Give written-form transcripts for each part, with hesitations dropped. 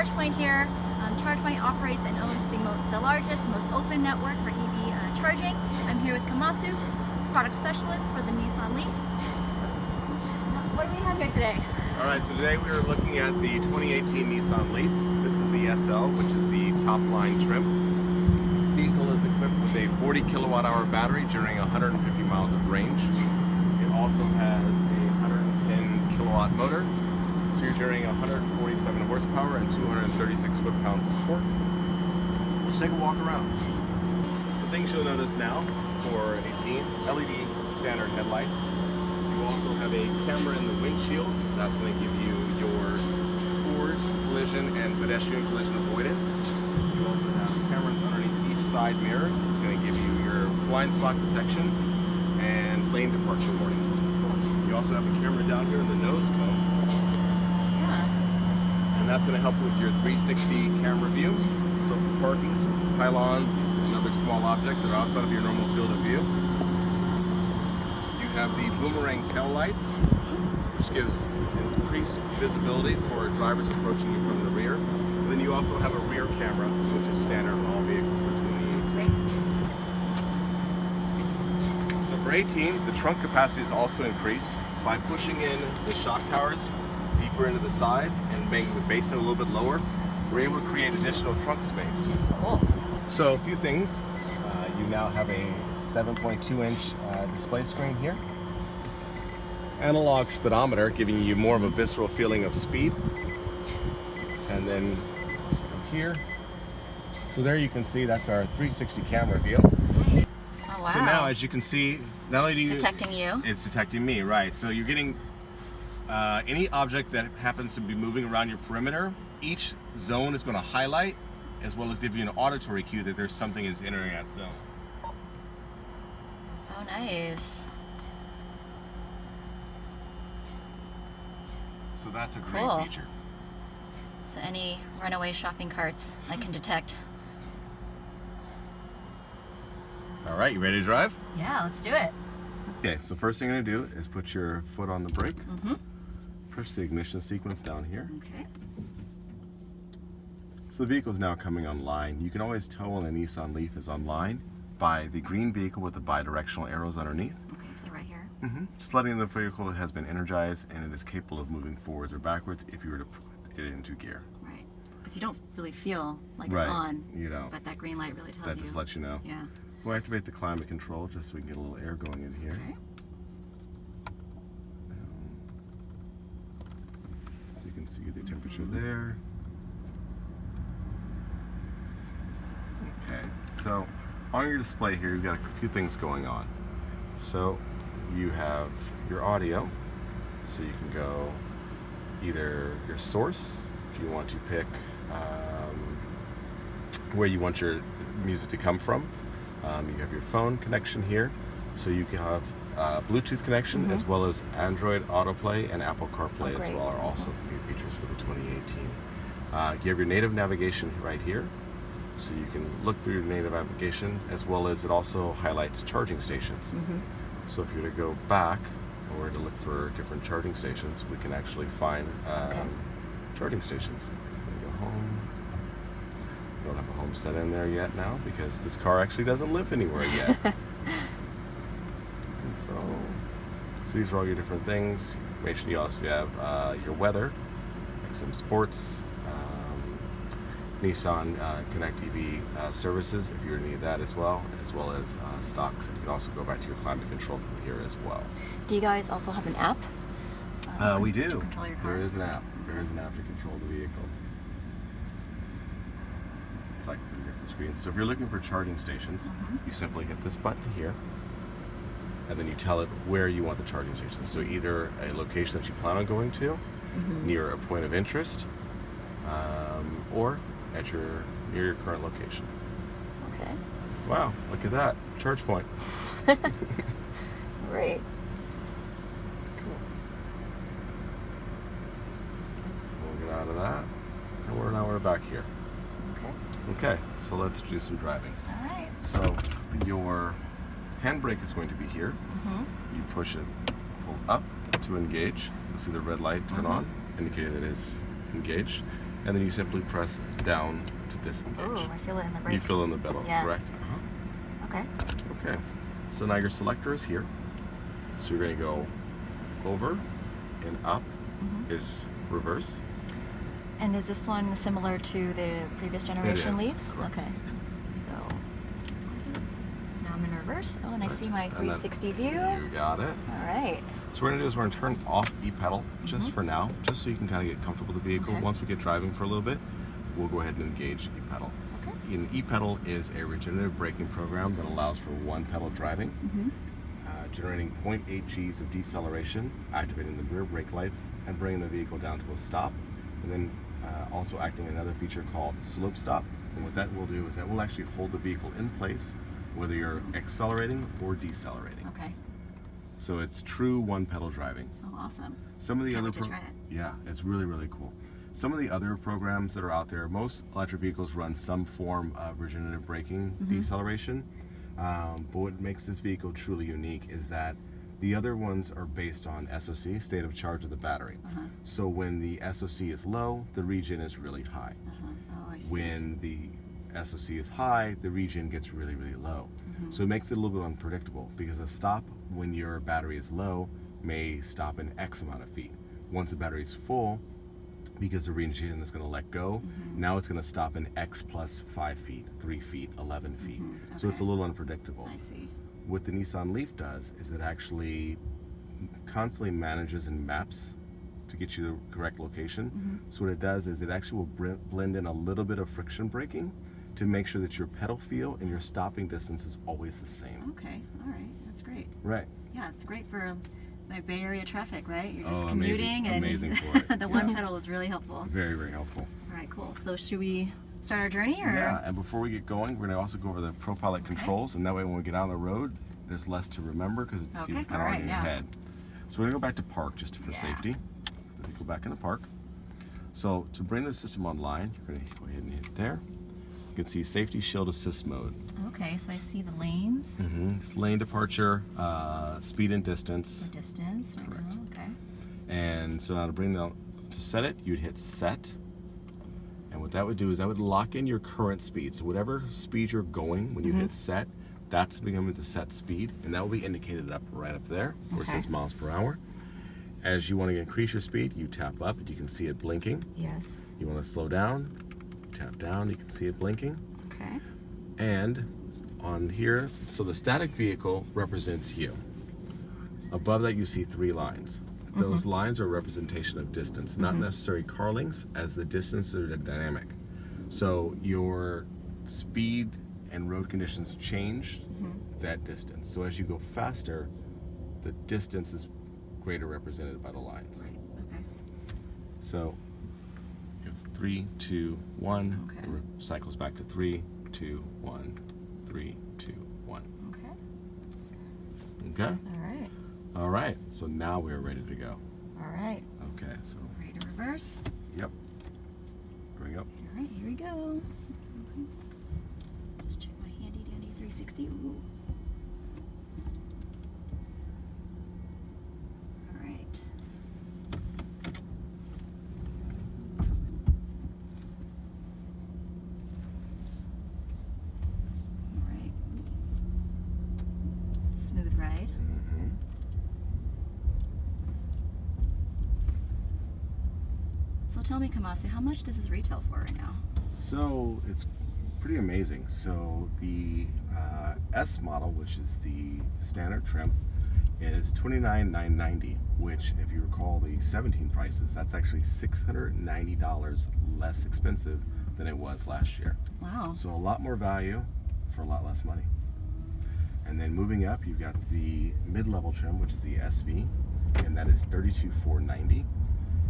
ChargePoint here. ChargePoint operates and owns the largest, most open network for EV charging. I'm here with Kamasu, product specialist for the Nissan LEAF. What do we have here today? Alright, so today we are looking at the 2018 Nissan LEAF. This is the SL, which is the top line trim. The vehicle is equipped with a 40 kilowatt hour battery during 150 miles of range. It also has a 110 kilowatt motor. So you're generating 147 horsepower and 236 foot-pounds of torque. Let's take a walk around. So things you'll notice now for 18 LED standard headlights. You also have a camera in the windshield. That's going to give you your forward collision and pedestrian collision avoidance. You also have cameras underneath each side mirror. It's going to give you your blind spot detection and lane departure warnings. You also have a camera down here in the nose cone. And that's going to help with your 360 camera view. So for parking, some pylons and other small objects that are outside of your normal field of view. You have the boomerang tail lights, which gives increased visibility for drivers approaching you from the rear. And then you also have a rear camera, which is standard on all vehicles for 2018. So for 18, the trunk capacity is also increased by pushing in the shock towers deeper into the sides and making the basin a little bit lower. We're able to create additional trunk space. Cool. So a few things. You now have a 7.2 inch display screen here. Analog speedometer, giving you more of a visceral feeling of speed. And then here, so there you can see that's our 360 camera view. Oh, wow. So now, as you can see, not only do you, detecting you, it's detecting me, right? So you're getting any object that happens to be moving around your perimeter. Each zone is going to highlight, as well as give you an auditory cue that there's something is entering that zone. Oh, nice. So that's a great Cool. feature. So any runaway shopping carts I can detect. All right, you ready to drive? Yeah, let's do it. Okay, so first thing you're going to do is put your foot on the brake. Mm-hmm. Push the ignition sequence down here. Okay. So the vehicle is now coming online. You can always tell when a Nissan LEAF is online by the green vehicle with the bi-directional arrows underneath. Okay, so right here. Just letting the vehicle has been energized and it is capable of moving forwards or backwards if you were to put it into gear. Right. Because you don't really feel like Right, it's on. you know. But that green light really tells That you. just lets you know. Yeah. We'll activate the climate control just so we can get a little air going in here. Okay. So you can see the temperature there. Okay, so on your display here, you've got a few things going on. So you have your audio, so you can go either your source, if you want to pick where you want your music to come from. You have your phone connection here, so you can have Bluetooth connection as well as Android Autoplay and Apple CarPlay as well are also new features for the 2018. You have your native navigation right here, so you can look through your native navigation as well as it also highlights charging stations. So if you were to go back or to look for different charging stations, we can actually find charging stations. So I'm going to go home. Don't have a home set in there yet now because this car actually doesn't live anywhere yet. So these are all your different things. Make sure you also have your weather, like some sports, Nissan Connect EV services if you need that as well as stocks. And you can also go back to your climate control from here as well. Do you guys also have an app? We do. To control your car? There is an app. There is an app to control the vehicle. It's like 3 different screens. So if you're looking for charging stations, you simply hit this button here, and then you tell it where you want the charging station. So either a location that you plan on going to, near a point of interest, or at near your current location. Okay. Wow, look at that. ChargePoint. Great. Cool. We'll get out of that. And now we're back here. Okay. Okay, so let's do some driving. All right. So your handbrake is going to be here. You push it, pull up to engage. You'll see the red light turn on, indicating that it's engaged. and then you simply press down to disengage. Oh, I feel it in the brake. You feel in the pedal, Yeah. correct? Okay. Okay, so now your selector is here. So you're going to go over and up is reverse. And is this one similar to the previous generation is, Leafs? correct. Okay. So now I'm in reverse. Oh, and I see my And then 360 view. You got it. All right. So what we're going to do is we're going to turn off e-pedal just for now, just so you can kind of get comfortable with the vehicle. Okay. Once we get driving for a little bit, we'll go ahead and engage e-pedal. Okay. An e-pedal is a regenerative braking program that allows for one pedal driving, generating 0.8 Gs of deceleration, activating the rear brake lights, and bringing the vehicle down to a stop, and then also acting another feature called slope stop. And what that will do is that will actually hold the vehicle in place whether you're accelerating or decelerating. Okay. So it's true one pedal driving. Oh, awesome. Some of the Can't other wait to try it. yeah, it's really, really cool. Some of the other programs that are out there, most electric vehicles run some form of regenerative braking deceleration. But what makes this vehicle truly unique is that the other ones are based on SOC, state of charge of the battery. So when the SOC is low, the regen is really high. Oh, I see. When the SOC is high, the regen gets really, really low. So it makes it a little bit unpredictable, because a stop when your battery is low may stop in X amount of feet. Once the battery is full, because the regen is going to let go, now it's going to stop in X plus 5 feet, 3 feet, 11 feet. So it's a little unpredictable. I see. What the Nissan LEAF does is it actually constantly manages and maps to get you the correct location. So what it does is it actually will blend in a little bit of friction braking to make sure that your pedal feel and your stopping distance is always the same. Okay. All right. That's great. Right. Yeah, it's great for like Bay Area traffic, right? You're just Oh, commuting, amazing and for it. the one pedal is really helpful. Very, very helpful. All right, cool. So should we start our journey, or? Yeah, and before we get going, we're going to also go over the ProPilot controls, and that way when we get out on the road, there's less to remember because it's Okay, kind of alright, on your yeah. head. So we're going to go back to park just for safety. Let me go back into park. So to bring the system online, you're going to go ahead and hit there. You can see Safety Shield Assist mode. Okay, so I see the lanes, It's lane departure, speed and distance. the distance. Right Correct. now. Okay. And so now to set it, you'd hit set. And what that would do is that would lock in your current speed. So whatever speed you're going when you hit set, that's becoming the set speed. And that will be indicated right up there where it says miles per hour. As you want to increase your speed, you tap up and you can see it blinking. Yes. You want to slow down, tap down, you can see it blinking. Okay. And on here, so the static vehicle represents you. Above that you see 3 lines. Those lines are a representation of distance, not necessarily car lengths, as the distances are dynamic. So your speed and road conditions change that distance. So as you go faster, the distance is greater represented by the lines. Right. Okay. So you have 3, 2, 1. Okay. It cycles back to 3, 2, 1, 3, 2, 1. Okay. Okay? All right. All right. So now we're ready to go. All right. Okay. So, Ready to reverse. yep. Bring up. All right, here we go. Just check my handy dandy 360. Ooh. All right. All right. Smooth ride. So tell me, Kamasu, how much does this retail for right now? So it's pretty amazing. So the S model, which is the standard trim, is $29,990, which, if you recall the 17 prices, that's actually $690 less expensive than it was last year. Wow. So a lot more value for a lot less money. And then moving up, you've got the mid-level trim, which is the SV, and that is $32,490.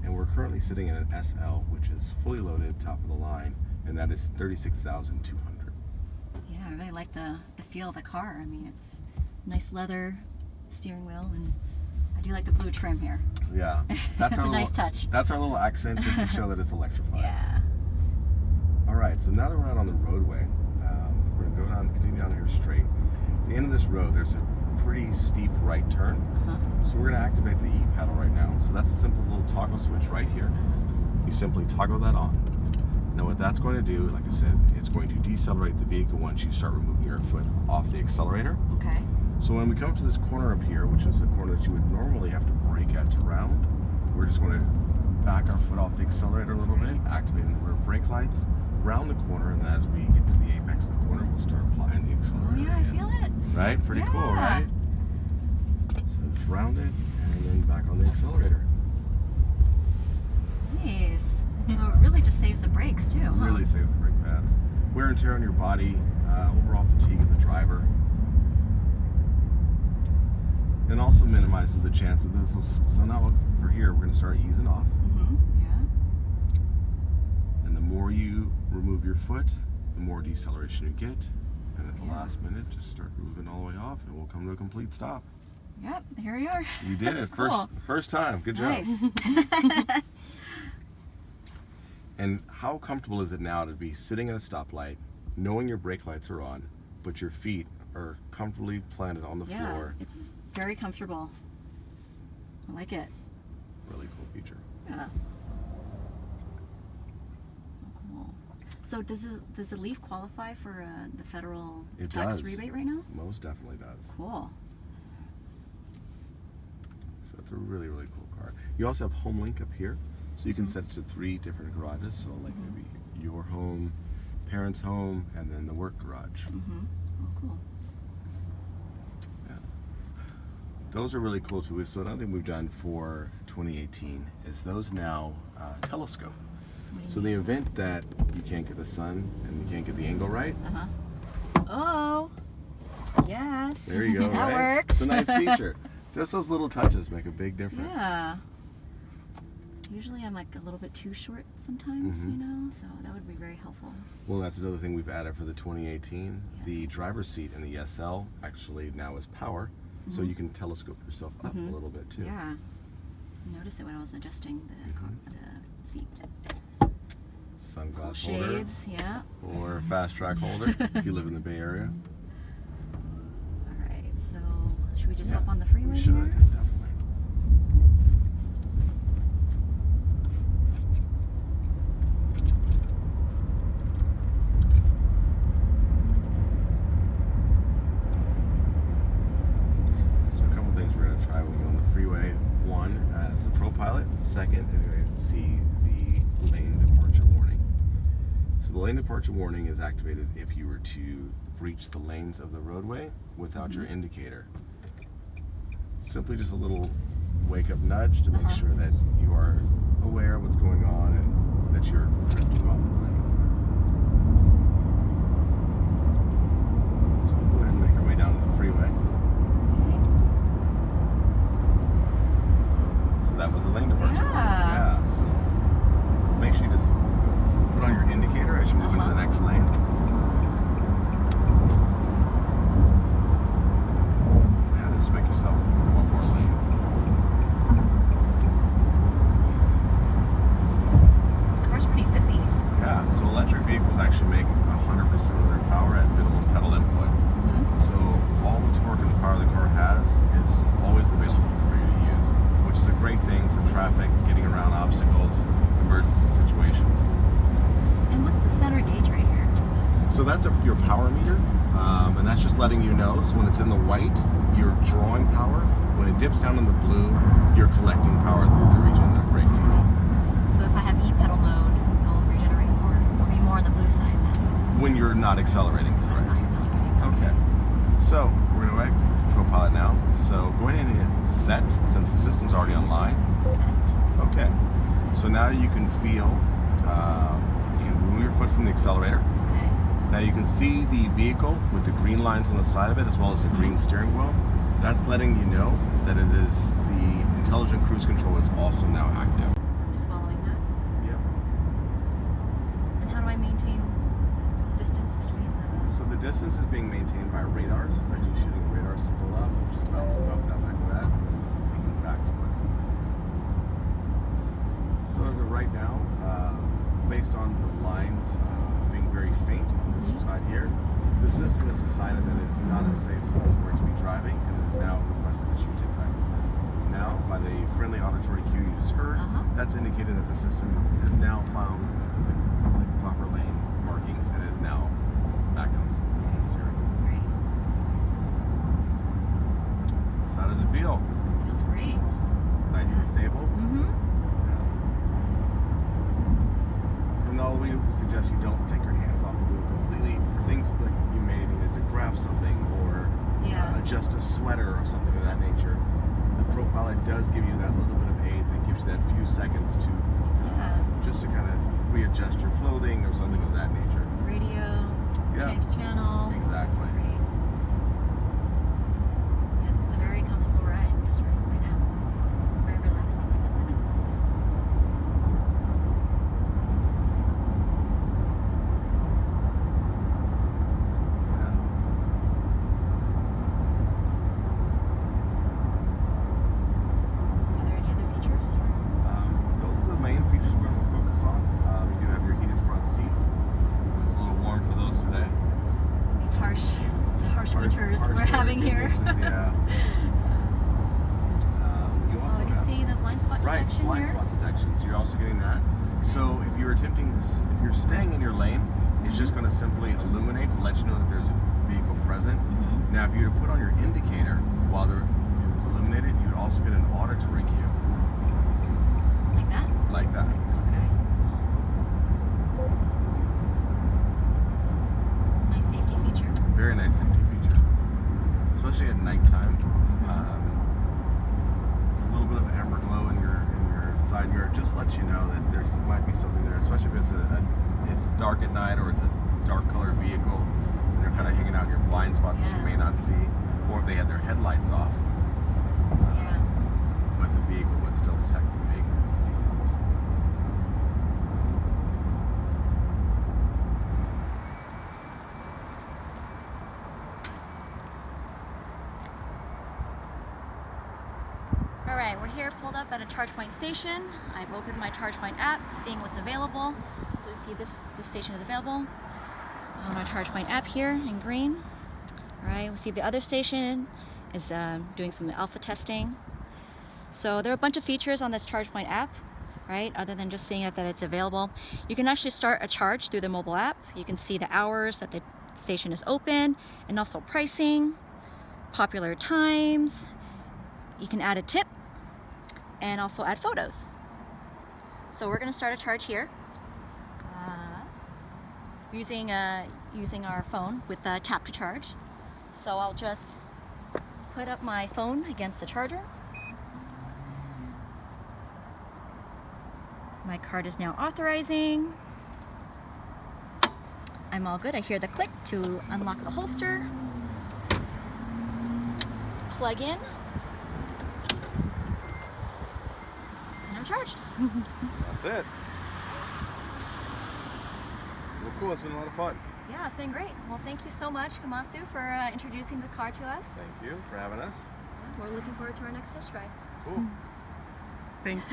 And we're currently sitting in an SL, which is fully loaded, top of the line, and that is $36,200. Yeah, I really like the feel of the car. I mean, it's nice leather steering wheel, and I do like the blue trim here. Yeah, that's a our nice little, touch. That's our little accent just to show that it's electrified. Yeah. All right, so now that we're out on the roadway, we're gonna go down, continue down here straight. At the end of this road, there's a pretty steep right turn. So we're gonna activate the E pedal right now. So that's a simple little toggle switch right here. You simply toggle that on. Now what that's going to do, like I said, it's going to decelerate the vehicle once you start removing your foot off the accelerator. Okay. So when we come to this corner up here, which is the corner that you would normally have to brake at to round, we're just going to back our foot off the accelerator a little bit, activating the rear brake lights, round the corner, and then as we get to the apex of the corner, we'll start applying the accelerator. Oh yeah, I feel it. Right? Pretty cool, right? So just round it, and then back on the accelerator. Nice. So it really just saves the brakes too, huh? Really saves the brake pads. Wear and tear on your body, overall fatigue of the driver. And also minimizes the chance of this. So now for here, we're going to start easing off. Yeah. And the more you remove your foot, the more deceleration you get. And at the last minute, just start moving all the way off, and we'll come to a complete stop. Yep, here we are. You did it. Cool. First time. Good job. Nice. And how comfortable is it now to be sitting at a stoplight, knowing your brake lights are on, but your feet are comfortably planted on the floor? It's very comfortable. I like it. Really cool feature. Yeah. Oh, cool. So does the LEAF qualify for the federal tax rebate right now? Most definitely does. Cool. So it's a really, really cool car. You also have home link up here. So you can set it to 3 different garages. So like maybe your home, parents' home, and then the work garage. Oh, cool. Yeah. Those are really cool too. So another thing we've done for 2018 is those now telescope. So the event that you can't get the sun and you can't get the angle right. Oh, yes. There you go. That right? works. It's a nice feature. Just those little touches make a big difference. Yeah. Usually I'm like a little bit too short sometimes, you know, so that would be very helpful. Well, that's another thing we've added for the 2018. The driver's seat in the SL actually now is power, so you can telescope yourself up a little bit too. Yeah. I noticed it when I was adjusting the seat. Sunglass Shades, holder. yeah. Or fast track holder if you live in the Bay Area. All right, so should we just hop on the freeway We should, here? definitely. Second, you're going to see the lane departure warning. So the lane departure warning is activated if you were to breach the lanes of the roadway without your indicator. Simply just a little wake-up nudge to make sure that you are aware of what's going on and that you're drifting off the lane. So we'll go ahead and make our way down to the freeway. That was the lane departure. Yeah, so make sure you just put on your indicator as you move into the next lane. Yeah, just make yourself one more lane. The car's pretty zippy. Yeah, so electric vehicles actually make 100% of their power at minimum pedal input. So all the torque and the power the car has is always available for you to use, which is a great thing for traffic, getting around obstacles, emergency situations. And what's the center gauge right here? So that's your power meter, and that's just letting you know. So when it's in the white, you're drawing power. When it dips down in the blue, you're collecting power through the regenerative braking. So if I have E-pedal mode, it'll regenerate more. It'll be more on the blue side then. When you're not accelerating, correct? Not accelerating. Okay. So we're going to go back to ProPilot now. So go ahead and hit set since the system's already online. Set. Okay. So now you can feel, you can remove your foot from the accelerator. Okay. Now you can see the vehicle with the green lines on the side of it as well as the green steering wheel. That's letting you know that it is the intelligent cruise control is also now active. I'm just following that. Yep. And how do I maintain distance between the... So the distance is being maintained by radar. So it's actually shooting a radar signal up, just bouncing off that back of that, and then pinging back to us. So as of right now, based on the lines being very faint on this side here, the system has decided that it's not as safe for it to be driving, and it has now requested that you take back. Now, by the friendly auditory cue you just heard, that's indicated that the system has now found the proper lane markings and is now back on the steering. Great. So how does it feel? Feels great. Nice and stable? Mm-hmm. And all we suggest you don't take your hands off the wheel completely for things like you may need to grab something or adjust a sweater or something of that nature. The ProPilot does give you that little bit of aid that gives you that few seconds to just to kind of readjust your clothing or something of that nature. Radio, change channel. Exactly. Great. Yeah, this is a very comfortable ride just right now. It's very relaxing. Are there any other features? Those are the main features we're going to focus on. You do have your heated front seats. It's a little warm for those today. These harsh winters we're having here. Yeah. You also I can see the blind spot detection blind here. spot detection. So you're also getting that. So if you're if you're staying in your lane, it's just going to simply illuminate to let you know that there's a vehicle present. Now, if you were to put on your indicator while it was illuminated, you would also get an auditory cue. Like that? Like that. Okay. It's a nice safety feature. Very nice safety feature, especially at nighttime. A little bit of amber glow in your side mirror just lets you know that there might be something there, especially if it's dark at night or it's a dark colored vehicle and they're kind of hanging out in your blind spot that you may not see, or if they had their headlights off. But the vehicle would still detect the vehicle. Alright, we're here pulled up at a ChargePoint station. I've opened my ChargePoint app, seeing what's available. So we see this station is available on our ChargePoint app here in green. Alright, we see the other station is doing some alpha testing. So there are a bunch of features on this ChargePoint app, right? Other than just seeing that it's available. You can actually start a charge through the mobile app. You can see the hours that the station is open and also pricing, popular times. You can add a tip and also add photos. So we're going to start a charge here using our phone with tap to charge. So I'll just put up my phone against the charger. My card is now authorizing. I'm all good. I hear the click to unlock the holster. Plug in. And I'm charged. That's it. Well, cool. It's been a lot of fun. Yeah, it's been great. Well, thank you so much, Kamasu, for introducing the car to us. Thank you for having us. Yeah, we're looking forward to our next test drive. Cool. Thanks.